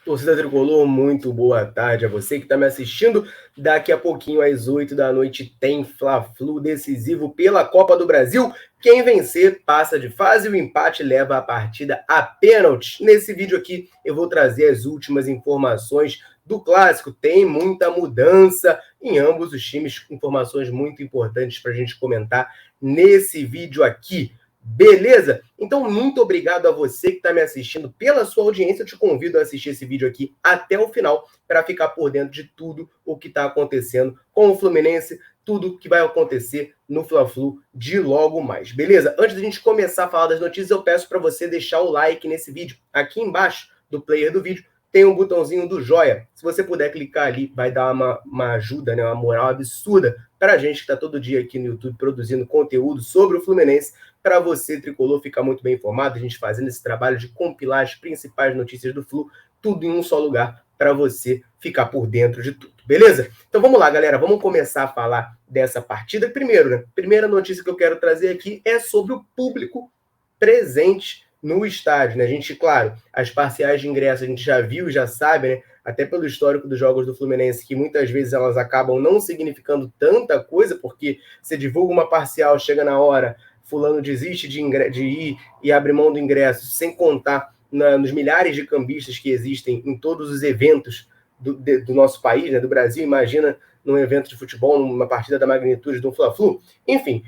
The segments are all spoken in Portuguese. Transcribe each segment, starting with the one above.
Torcida Tricolor, muito boa tarde a você que está me assistindo. Daqui a pouquinho, às 8 da noite, tem Fla-Flu decisivo pela Copa do Brasil. Quem vencer passa de fase e o empate leva a partida a pênalti. Nesse vídeo aqui, eu vou trazer as últimas informações do Clássico. Tem muita mudança em ambos os times, informações muito importantes para a gente comentar nesse vídeo aqui. Beleza? Então, muito obrigado a você que está me assistindo pela sua audiência. Eu te convido a assistir esse vídeo aqui até o final para ficar por dentro de tudo o que está acontecendo com o Fluminense, tudo que vai acontecer no Fla-Flu de logo mais. Beleza? Antes da gente começar a falar das notícias, eu peço para você deixar o like nesse vídeo. Aqui embaixo do player do vídeo tem um botãozinho do joia. Se você puder clicar ali, vai dar uma ajuda, né, uma moral absurda para a gente que está todo dia aqui no YouTube produzindo conteúdo sobre o Fluminense, para você, tricolor, ficar muito bem informado, a gente fazendo esse trabalho de compilar as principais notícias do Flu, tudo em um só lugar, para você ficar por dentro de tudo, beleza? Então vamos lá, galera, vamos começar a falar dessa partida. Primeiro, né? Primeira notícia que eu quero trazer aqui é sobre o público presente no estádio, né? A gente, claro, as parciais de ingresso a gente já viu, já sabe, né? Até pelo histórico dos jogos do Fluminense, que muitas vezes elas acabam não significando tanta coisa, porque você divulga uma parcial, chega na hora, fulano desiste de ir e abre mão do ingresso, sem contar nos milhares de cambistas que existem em todos os eventos do nosso país, né, do Brasil. Imagina num evento de futebol, numa partida da magnitude do Fla-Flu. Enfim,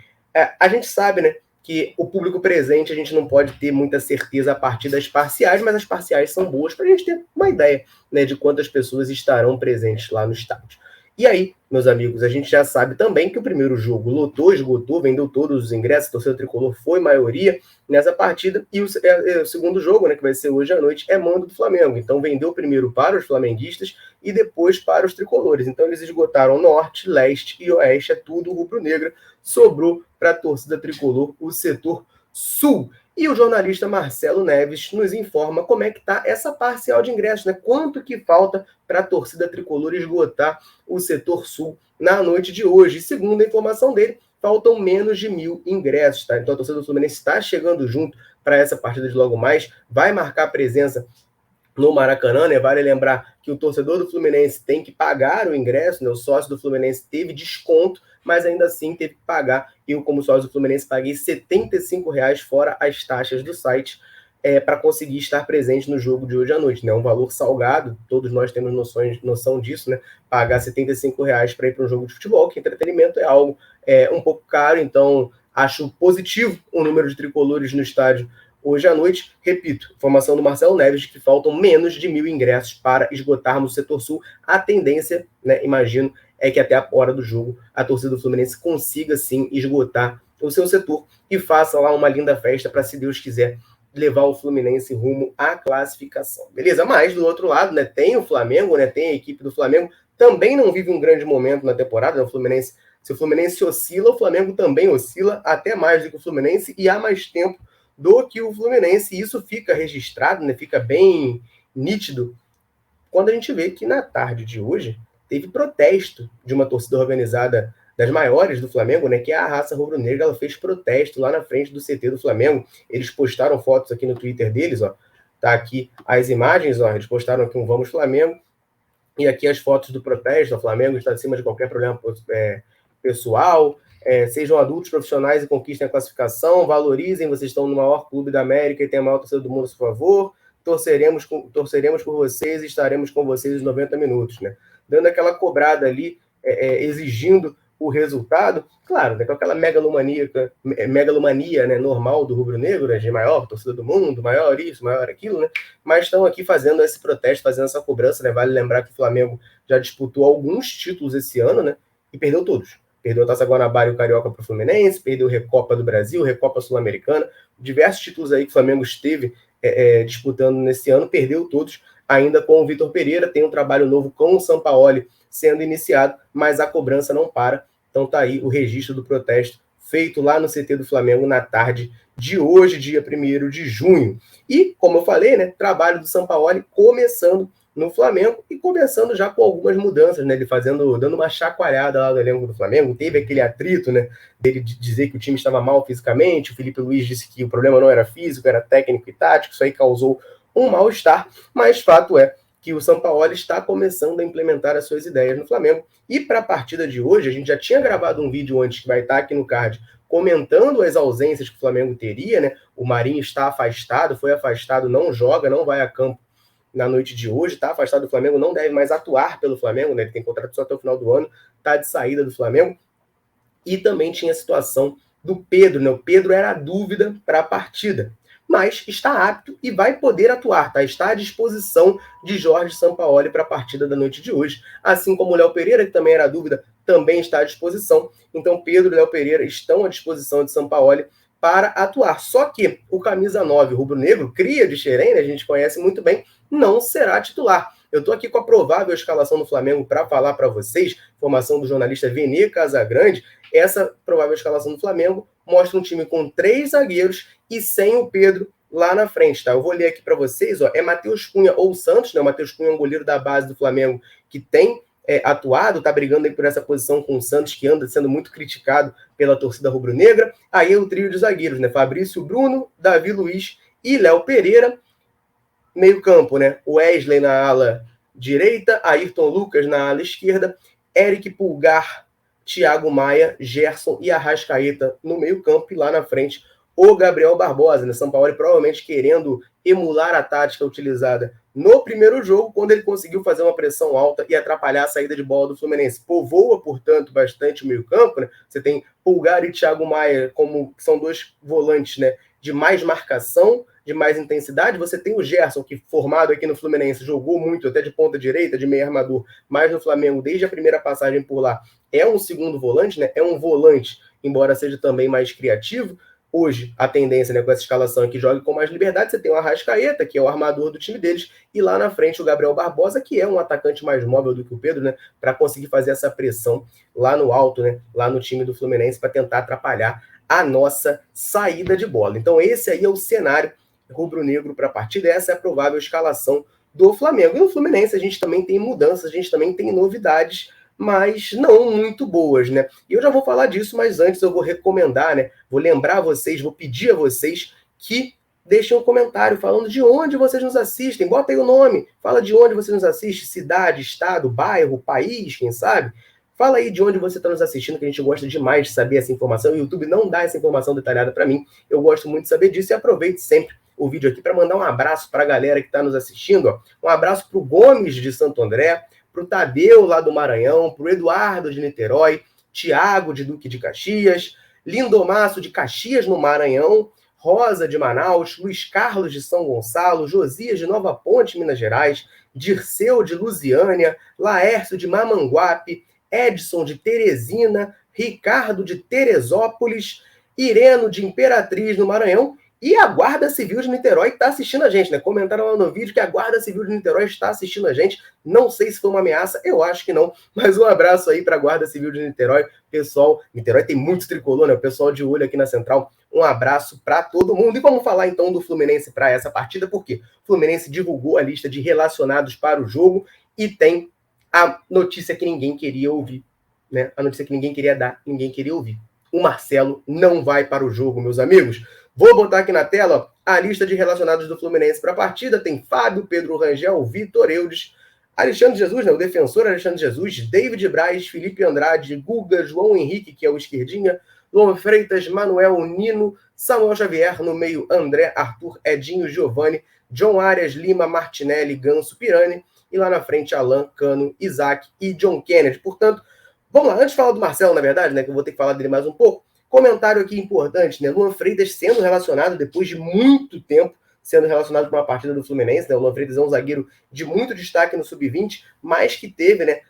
a gente sabe, né, que o público presente a gente não pode ter muita certeza a partir das parciais, mas as parciais são boas para a gente ter uma ideia, né, de quantas pessoas estarão presentes lá no estádio. E aí, meus amigos, a gente já sabe também que o primeiro jogo lotou, esgotou, vendeu todos os ingressos, a torcida tricolor foi maioria nessa partida, e o segundo jogo, né, que vai ser hoje à noite, é mando do Flamengo. Então vendeu primeiro para os flamenguistas e depois para os tricolores. Então eles esgotaram norte, leste e oeste, é tudo rubro-negra. Sobrou para a torcida tricolor o setor sul. E o jornalista Marcelo Neves nos informa como é que está essa parcial de ingressos, né? Quanto que falta para a torcida tricolor esgotar o setor sul na noite de hoje. E segundo a informação dele, faltam menos de 1.000 ingressos, tá? Então a torcida do Fluminense está chegando junto para essa partida de logo mais, vai marcar presença no Maracanã, né? Vale lembrar que o torcedor do Fluminense tem que pagar o ingresso, né? O sócio do Fluminense teve desconto, mas ainda assim teve que pagar. Eu, como sócio do Fluminense, paguei R$ 75,00 fora as taxas do site para conseguir estar presente no jogo de hoje à noite, né? Um valor salgado, todos nós temos noção disso, né? Pagar R$ 75,00 para ir para um jogo de futebol, que entretenimento é algo um pouco caro, então acho positivo o número de tricolores no estádio hoje à noite. Repito, informação do Marcelo Neves de que faltam menos de 1.000 ingressos para esgotarmos o setor sul. A tendência, né, imagino, é que até a hora do jogo a torcida do Fluminense consiga sim esgotar o seu setor e faça lá uma linda festa para, se Deus quiser, levar o Fluminense rumo à classificação. Beleza? Mas do outro lado, né, tem o Flamengo, né, tem a equipe do Flamengo, também não vive um grande momento na temporada, né? O Fluminense, se o Fluminense oscila, o Flamengo também oscila, até mais do que o Fluminense, e há mais tempo do que o Fluminense, e isso fica registrado, né, fica bem nítido quando a gente vê que na tarde de hoje teve protesto de uma torcida organizada das maiores do Flamengo, né, que é a Raça Rubro-Negra. Ela fez protesto lá na frente do CT do Flamengo. Eles postaram fotos aqui no Twitter deles, ó. Tá aqui as imagens, ó. Eles postaram aqui um Vamos Flamengo, e aqui as fotos do protesto. O Flamengo está acima de qualquer problema pessoal. Sejam adultos profissionais e conquistem a classificação, valorizem, vocês estão no maior clube da América e tem a maior torcida do mundo a seu favor, torceremos por vocês e estaremos com vocês os 90 minutos, né? Dando aquela cobrada ali, exigindo o resultado, claro, né, com aquela megalomania, né, normal do rubro-negro, né, de maior torcida do mundo, maior isso, maior aquilo, né? Mas estão aqui fazendo esse protesto, fazendo essa cobrança, né? Vale lembrar que o Flamengo já disputou alguns títulos esse ano, né? E perdeu todos. Perdeu a Taça Guanabara e o Carioca para o Fluminense, perdeu a Recopa do Brasil, Recopa Sul-Americana, diversos títulos aí que o Flamengo esteve disputando nesse ano, perdeu todos, ainda com o Vitor Pereira. Tem um trabalho novo com o Sampaoli sendo iniciado, mas a cobrança não para. Então tá aí o registro do protesto feito lá no CT do Flamengo na tarde de hoje, dia 1º de junho. E, como eu falei, né, trabalho do Sampaoli começando no Flamengo e começando já com algumas mudanças, né? Ele dando uma chacoalhada lá no elenco do Flamengo. Teve aquele atrito, né? Dele de dizer que o time estava mal fisicamente. O Felipe Luiz disse que o problema não era físico, era técnico e tático. Isso aí causou um mal-estar, mas fato é que o Sampaoli está começando a implementar as suas ideias no Flamengo. E para a partida de hoje, a gente já tinha gravado um vídeo antes, que vai estar aqui no card, comentando as ausências que o Flamengo teria, né? O Marinho está afastado, foi afastado, não joga, não vai a campo na noite de hoje, está afastado do Flamengo, não deve mais atuar pelo Flamengo, né? Ele tem contrato só até o final do ano, está de saída do Flamengo. E também tinha a situação do Pedro, né? O Pedro era a dúvida para a partida, mas está apto e vai poder atuar, tá? Está à disposição de Jorge Sampaoli para a partida da noite de hoje, assim como o Léo Pereira, que também era dúvida, também está à disposição. Então Pedro e Léo Pereira estão à disposição de Sampaoli para atuar. Só que o camisa 9 rubro-negro, cria de Xerém, né, a gente conhece muito bem, não será titular. Eu estou aqui com a provável escalação do Flamengo para falar para vocês, informação do jornalista Vene Casagrande. Essa provável escalação do Flamengo mostra um time com 3 zagueiros e sem o Pedro lá na frente, tá? Eu vou ler aqui para vocês, ó, é Matheus Cunha ou Santos, né? O Matheus Cunha é um goleiro da base do Flamengo que tem atuado, tá brigando aí por essa posição com o Santos, que anda sendo muito criticado pela torcida rubro-negra. Aí é o trio de zagueiros, né? Fabrício Bruno, Davi Luiz e Léo Pereira. Meio campo, né? Wesley na ala direita, Ayrton Lucas na ala esquerda, Eric Pulgar, Thiago Maia, Gerson e Arrascaeta no meio campo, e lá na frente o Gabriel Barbosa, né? Sampaoli provavelmente querendo emular a tática utilizada no primeiro jogo, quando ele conseguiu fazer uma pressão alta e atrapalhar a saída de bola do Fluminense. Povoa, portanto, bastante o meio campo, né? Você tem Pulgar e Thiago Maia, como que são dois volantes, né, de mais marcação, de mais intensidade. Você tem o Gerson, que formado aqui no Fluminense, jogou muito até de ponta direita, de meio armador, mas no Flamengo, desde a primeira passagem por lá, é um segundo volante, né? É um volante, embora seja também mais criativo. Hoje, a tendência, né, com essa escalação é que jogue com mais liberdade. Você tem o Arrascaeta, que é o armador do time deles, e lá na frente o Gabriel Barbosa, que é um atacante mais móvel do que o Pedro, né, para conseguir fazer essa pressão lá no alto, né, lá no time do Fluminense, para tentar atrapalhar a nossa saída de bola. Então esse aí é o cenário rubro-negro para a partida, essa é a provável escalação do Flamengo. E no Fluminense a gente também tem mudanças, a gente também tem novidades, mas não muito boas, né? E eu já vou falar disso, mas antes eu vou recomendar, né? Vou lembrar vocês, vou pedir a vocês que deixem um comentário falando de onde vocês nos assistem. Bota aí o nome, fala de onde você nos assiste, cidade, estado, bairro, país, quem sabe? Fala aí de onde você está nos assistindo, que a gente gosta demais de saber essa informação. O YouTube não dá essa informação detalhada para mim. Eu gosto muito de saber disso e aproveite sempre o vídeo aqui para mandar um abraço para a galera que está nos assistindo. Ó. Um abraço para o Gomes de Santo André, para o Tadeu lá do Maranhão, para o Eduardo de Niterói, Tiago de Duque de Caxias, Lindomaço de Caxias no Maranhão, Rosa de Manaus, Luiz Carlos de São Gonçalo, Josias de Nova Ponte, Minas Gerais, Dirceu de Lusiânia, Laércio de Mamanguape, Edson de Teresina, Ricardo de Teresópolis, Ireno de Imperatriz no Maranhão, e a Guarda Civil de Niterói está assistindo a gente, né? Comentaram lá no vídeo que a Guarda Civil de Niterói está assistindo a gente. Não sei se foi uma ameaça, eu acho que não. Mas um abraço aí para a Guarda Civil de Niterói. Pessoal, Niterói tem muito tricolor, né? O pessoal de olho aqui na Central. Um abraço para todo mundo. E vamos falar então do Fluminense para essa partida, porque o Fluminense divulgou a lista de relacionados para o jogo e tem a notícia que ninguém queria ouvir, né? A notícia que ninguém queria dar, ninguém queria ouvir. O Marcelo não vai para o jogo, meus amigos. Vou botar aqui na tela ó, a lista de relacionados do Fluminense para a partida. Tem Fábio, Pedro Rangel, Vitor Eudes, Alexandre Jesus, né, o defensor Alexandre Jesus, David Braz, Felipe Andrade, Guga, João Henrique, que é o esquerdinha, Luan Freitas, Manuel, Nino, Samuel Xavier, no meio André, Arthur, Edinho, Giovani, John Arias, Lima, Martinelli, Ganso, Pirani, e lá na frente Alan, Cano, Isaac e John Kennedy. Portanto, vamos lá, antes de falar do Marcelo, na verdade, né, que eu vou ter que falar dele mais um pouco, comentário aqui importante, né? Luan Freitas sendo relacionado depois de muito tempo, sendo relacionado para uma partida do Fluminense, né? O Luan Freitas é um zagueiro de muito destaque no Sub-20, mas que teve, né,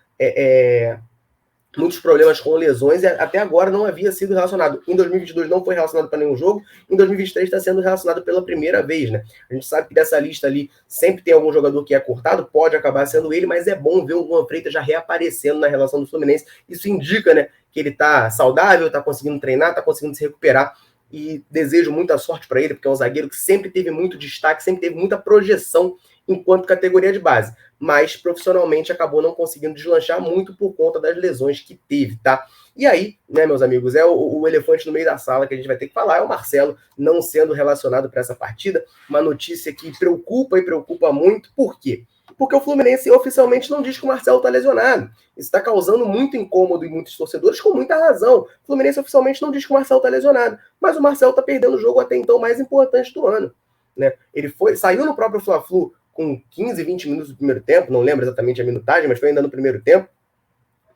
muitos problemas com lesões e até agora não havia sido relacionado. Em 2022 não foi relacionado para nenhum jogo, em 2023 está sendo relacionado pela primeira vez, né? A gente sabe que dessa lista ali sempre tem algum jogador que é cortado, pode acabar sendo ele, mas é bom ver o Luan Freitas já reaparecendo na relação do Fluminense. Isso indica, né, que ele está saudável, está conseguindo treinar, está conseguindo se recuperar e desejo muita sorte para ele, porque é um zagueiro que sempre teve muito destaque, sempre teve muita projeção enquanto categoria de base, mas profissionalmente acabou não conseguindo deslanchar muito por conta das lesões que teve, tá? E aí, né, meus amigos, é o elefante no meio da sala que a gente vai ter que falar, é o Marcelo não sendo relacionado para essa partida, uma notícia que preocupa e preocupa muito, por quê? Porque o Fluminense oficialmente não diz que o Marcelo está lesionado. Isso está causando muito incômodo em muitos torcedores, com muita razão. O Fluminense oficialmente não diz que o Marcelo está lesionado, mas o Marcelo está perdendo o jogo até então mais importante do ano. Né? Ele saiu no próprio Fla-Flu com 15, 20 minutos do primeiro tempo, não lembro exatamente a minutagem, mas foi ainda no primeiro tempo,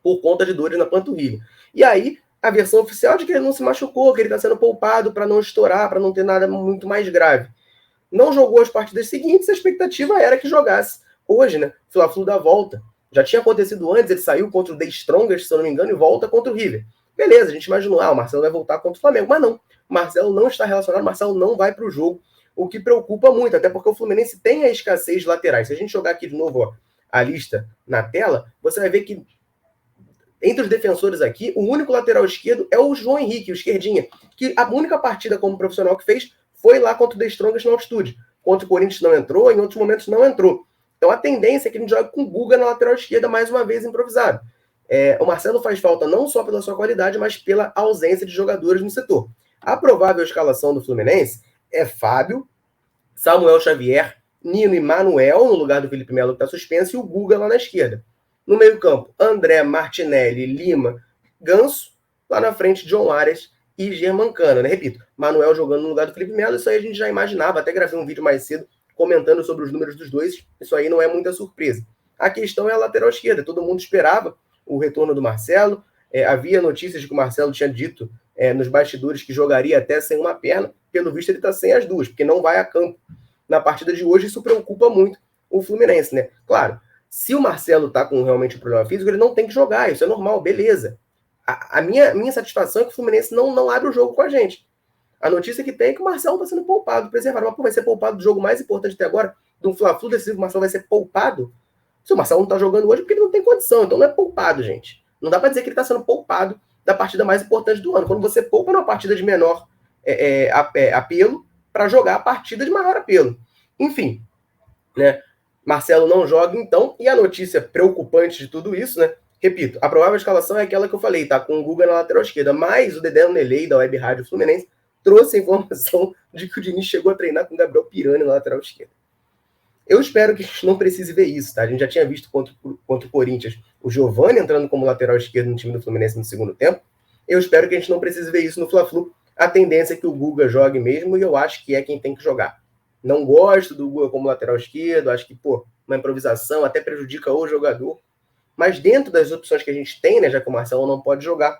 por conta de dores na panturrilha. E aí, a versão oficial é de que ele não se machucou, que ele está sendo poupado para não estourar, para não ter nada muito mais grave. Não jogou as partidas seguintes, a expectativa era que jogasse hoje, né? Fla-Flu da volta. Já tinha acontecido antes, ele saiu contra o The Strongest, se eu não me engano, e volta contra o River. Beleza, a gente imaginou, o Marcelo vai voltar contra o Flamengo, mas não. O Marcelo não está relacionado, o Marcelo não vai para o jogo, o que preocupa muito, até porque o Fluminense tem a escassez de laterais. Se a gente jogar aqui de novo ó, a lista na tela, você vai ver que entre os defensores aqui, o único lateral esquerdo é o João Henrique, o esquerdinha, que a única partida como profissional que fez foi lá contra o The Strongest na altitude. Contra o Corinthians não entrou, em outros momentos não entrou. Então a tendência é que a gente jogue com o Guga na lateral esquerda mais uma vez improvisado. O Marcelo faz falta não só pela sua qualidade, mas pela ausência de jogadores no setor. A provável escalação do Fluminense é Fábio, Samuel Xavier, Nino e Manuel, no lugar do Felipe Melo que está suspenso, e o Guga lá na esquerda. No meio-campo, André, Martinelli, Lima, Ganso, lá na frente, John Arias e Germancano, né? Repito, Manuel jogando no lugar do Felipe Melo, isso aí a gente já imaginava, até gravei um vídeo mais cedo comentando sobre os números dos dois, isso aí não é muita surpresa. A questão é a lateral esquerda, todo mundo esperava o retorno do Marcelo, havia notícias de que o Marcelo tinha dito nos bastidores que jogaria até sem uma perna, pelo visto ele está sem as duas, porque não vai a campo na partida de hoje, isso preocupa muito o Fluminense, né? Claro, se o Marcelo está com realmente um problema físico, ele não tem que jogar, isso é normal, beleza. A minha satisfação é que o Fluminense não abre o jogo com a gente. A notícia que tem é que o Marcelo está sendo poupado, preservado. Mas vai ser poupado do jogo mais importante até agora, de um Fla-Flu decisivo, o Marcelo vai ser poupado? Se o Marcelo não está jogando hoje, porque ele não tem condição, então não é poupado, gente. Não dá para dizer que ele está sendo poupado da partida mais importante do ano. Quando você poupa numa partida de menor apelo, para jogar a partida de maior apelo. Enfim, né? Marcelo não joga, então, e a notícia preocupante de tudo isso, né? Repito, a provável escalação é aquela que eu falei, tá? Com o Guga na lateral esquerda, mas o Dedé Nelei, da Web Rádio Fluminense, trouxe a informação de que o Diniz chegou a treinar com o Gabriel Pirani na lateral esquerda. Eu espero que a gente não precise ver isso, tá? A gente já tinha visto contra o Corinthians o Giovani entrando como lateral esquerdo no time do Fluminense no segundo tempo. Eu espero que a gente não precise ver isso no Fla-Flu. A tendência é que o Guga jogue mesmo e eu acho que é quem tem que jogar. Não gosto do Guga como lateral esquerdo, acho que, uma improvisação até prejudica o jogador. Mas dentro das opções que a gente tem, né, já que o Marcelo não pode jogar,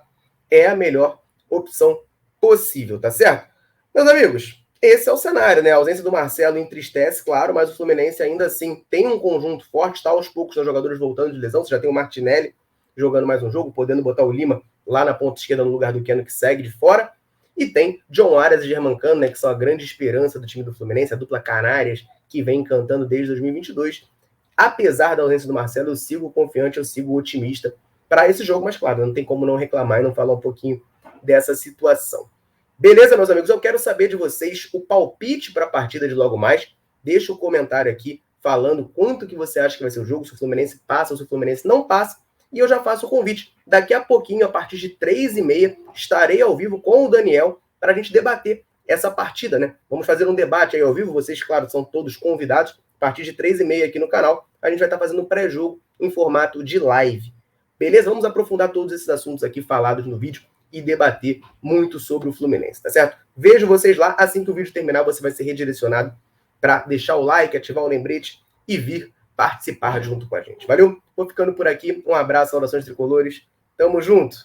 é a melhor opção possível, tá certo? Meus amigos, esse é o cenário, né? A ausência do Marcelo entristece, claro, mas o Fluminense ainda assim tem um conjunto forte, está aos poucos os jogadores voltando de lesão. Você já tem o Martinelli jogando mais um jogo, podendo botar o Lima lá na ponta esquerda no lugar do Keno, que segue de fora. E tem John Arias e Germancano, né, que são a grande esperança do time do Fluminense, a dupla Canárias, que vem encantando desde 2022. Apesar da ausência do Marcelo, eu sigo confiante, eu sigo otimista para esse jogo, mas claro, não tem como não reclamar e não falar um pouquinho dessa situação. Beleza, meus amigos? Eu quero saber de vocês o palpite para a partida de logo mais. Deixa o comentário aqui falando quanto que você acha que vai ser o jogo, se o Fluminense passa ou se o Fluminense não passa. E eu já faço o convite. Daqui a pouquinho, a partir de 3h30, estarei ao vivo com o Daniel para a gente debater essa partida, né? Vamos fazer um debate aí ao vivo. Vocês, claro, são todos convidados. A partir de 3h30 aqui no canal, a gente vai estar fazendo um pré-jogo em formato de live. Beleza? Vamos aprofundar todos esses assuntos aqui falados no vídeo e debater muito sobre o Fluminense, tá certo? Vejo vocês lá. Assim que o vídeo terminar, você vai ser redirecionado para deixar o like, ativar o lembrete e vir participar junto com a gente. Valeu? Vou ficando por aqui. Um abraço, saudações tricolores. Tamo junto!